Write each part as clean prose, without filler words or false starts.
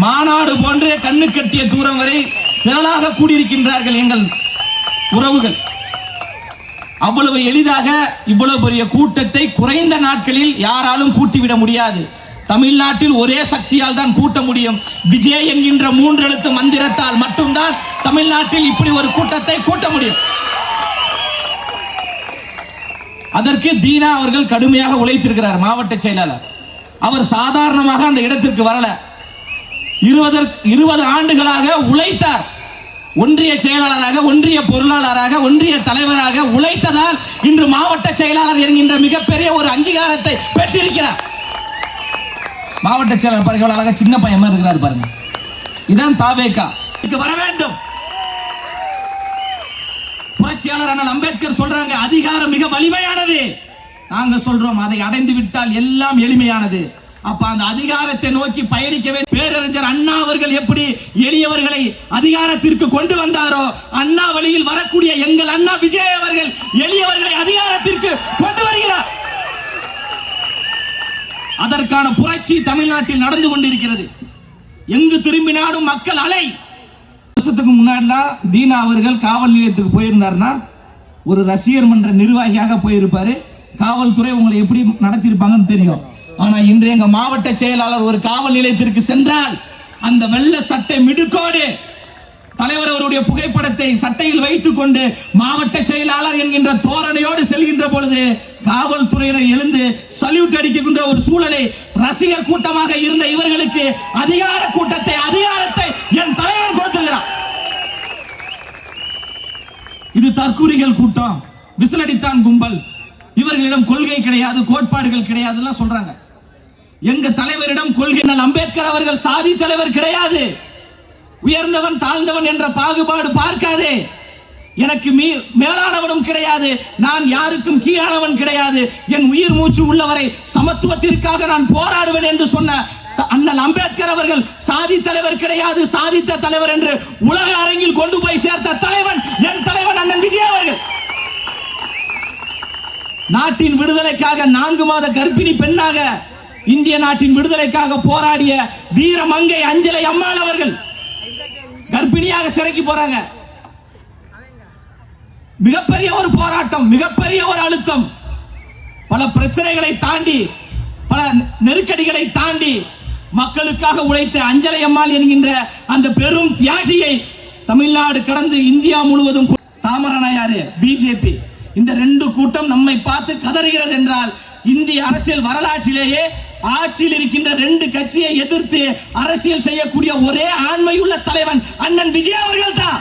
மாநாடு போன்ற கண்ணு கட்டிய தூரம் வரை திரளாக கூடியிருக்கின்றார்கள் எங்கள் உறவுகள். அவ்வளவு எளிதாக இவ்வளவு பெரிய கூட்டத்தை குறைந்த நாட்களில் யாராலும் கூட்டிவிட முடியாது. தமிழ்நாட்டில் ஒரே சக்தியால் தான் கூட்ட முடியும். விஜய் என்கின்ற 3 எழுத்து மந்திரத்தால் மட்டும்தான் தமிழ்நாட்டில் இப்படி ஒரு கூட்டத்தை கூட்ட முடியும். அதற்கு தீனா அவர்கள் கடுமையாக உழைத்திருக்கிறார். மாவட்ட செயலாளர் அவர் சாதாரணமாக அந்த இடத்திற்கு வரல. 20 ஆண்டுகளாக உழைத்தார். ஒன்றிய செயலாளராக, ஒன்றிய பொருளாளராக, ஒன்றிய தலைவராக உழைத்ததால் இன்று மாவட்ட செயலாளர் என்கின்ற மிகப்பெரிய ஒரு அங்கீகாரத்தை பெற்றிருக்கிறார். மாவட்ட செயலாளர் பாருங்க, அழகா சின்ன பையன் மாதிரி இருக்கிறார் பாருங்க. இதான் தாவேகா வர வேண்டும். புரட்சியாளர் அண்ணல் அம்பேத்கர் சொல்றாங்க, அதிகாரம் மிக வலிமையானது. நாங்க சொல்றோம், அதை அடைந்து விட்டால் எல்லாம் எளிமையானது. அப்ப அந்த அதிகாரத்தை நோக்கி பயணிக்கவே பேரறிஞர் அண்ணா அவர்கள் எப்படி எளியவர்களை அதிகாரத்திற்கு கொண்டு வந்தாரோ, அண்ணா வழியில் வரக்கூடிய எங்கள் அண்ணா விஜய் அவர்கள் எளியவர்களை அதிகாரத்திற்கு கொண்டு வருகிறார். அதற்கான புரட்சி தமிழ்நாட்டில் நடந்து கொண்டிருக்கிறது. எங்கு திரும்பினாலும் மக்கள் அலை. வருஷத்துக்கு முன்னாடிலாம் தீனா அவர்கள் காவல் நிலையத்துக்கு போயிருந்தாருன்னா ஒரு ரசிகர் மன்ற நிர்வாகியாக போயிருப்பாரு. காவல்துறை உங்களை எப்படி நடத்திருப்பாங்கன்னு தெரியும். ஆனா இன்று எங்க மாவட்ட செயலாளர் ஒரு காவல் நிலையத்திற்கு சென்றால் அந்த வெள்ள சட்டை மிடுக்கோடு தலைவர் அவருடைய புகைப்படத்தை சட்டையில் வைத்துக் கொண்டு மாவட்ட செயலாளர் என்கின்ற தோரணையோடு செல்கின்ற பொழுது காவல்துறையினர் எழுந்து சல்யூட் அடிக்கின்ற ஒரு சூழலை ரசிகர் கூட்டமாக இருந்த இவர்களுக்கு அதிகாரத்தை என் தலைவர் கொடுத்திருக்கிறார். இது தற்கூரிகள் கூட்டம், விசிலடித்தான் கும்பல், இவர்களிடம் கொள்கை கிடையாது, கோட்பாடுகள் கிடையாது சொல்றாங்க. எங்க தலைவரிடம் கொள்கை. அம்பேத்கர் அவர்கள் சாதி தலைவர் கிடையாது. உயர்ந்தவன் தாழ்ந்தவன் என்ற பாகுபாடு பார்க்காதே. எனக்கு மேலானவனும் கிடையாது, நான் யாருக்கும் கீழானவன் கிடையாது. என் உயிர் மூச்சு உள்ளவரை சமத்துவத்திற்காக நான் போராடுவேன் என்று சொன்ன அண்ணல் அம்பேத்கர் அவர்கள் சாதி தலைவர் கிடையாது, சாதித்த தலைவர் என்று உலக அரங்கில் கொண்டு போய் சேர்த்த தலைவன் என் தலைவன் அண்ணன் விஜய் அவர்கள். நாட்டின் விடுதலைக்காக 4 மாத கர்ப்பிணி பெண்ணாக இந்திய நாட்டின் விடுதலைக்காக போராடிய வீரமங்கை அஞ்சலை அம்மாள் அவர்கள் கர்ப்பிணியாக சிறைக்கு போறாங்க. மிகப்பெரிய ஒரு போராட்டம், மிகப்பெரிய ஒரு அழுத்தம், பல பிரச்சனைகளை தாண்டி, பல நெருக்கடிகளை தாண்டி மக்களுக்காக உழைத்த அஞ்சலை அம்மாள் என்கின்ற அந்த பெரும் தியாகியை தமிழ்நாடு கடந்து இந்தியா முழுவதும் தாமரனாயாரு பிஜேபி இந்த 2 கூட்டம் நம்மை பார்த்து கதறுகிறது என்றால் இந்திய அரசியல் வரலாற்றிலேயே ஆட்சியில் இருக்கின்ற 2 கட்சியை எதிர்த்து அரசியல் செய்யக்கூடிய ஒரே ஆண்மையுள்ள தலைவன் அண்ணன் விஜய் அவர்கள் தான்.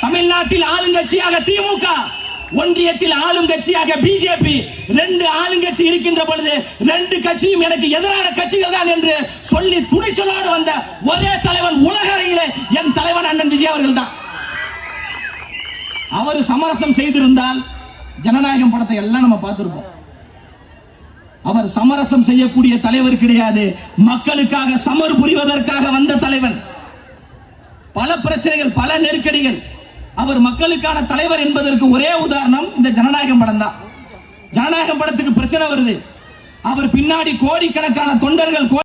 தமிழ்நாட்டில் ஆளுங்கட்சியாக திமுக, ஒன்றியத்தில் ஆளுங்கட்சியாக பிஜேபி, 2 ஆளுங்கட்சி இருக்கின்ற பொழுது 2 கட்சியும் எனக்கு எதிரான கட்சிகள் தான் என்று சொல்லி துணிச்சலோடு வந்த ஒரே தலைவன் உலக அரங்கிலே என் தலைவன் அண்ணன் விஜய் அவர்கள் தான். அவர் சமரசம் செய்திருந்தால் ஜனநாயகம் படத்தை எல்லாம் நம்ம பார்த்திருப்போம். அவர் சமரசம் செய்யக்கூடிய தலைவர் கிடையாது. மக்களுக்காக சமர் புரிவதற்காக வந்த தலைவன். பல பிரச்சனைகள், பல நெருக்கடிகள். அவர் மக்களுக்கான தலைவர் என்பதற்கு ஒரே உதாரணம் இந்த ஜனநாயகம் படம் தான். ஜனநாயகம் படத்துக்கு பிரச்சனை வருது, அவர் பின்னாடி கோடிக்கணக்கான தொண்டர்கள்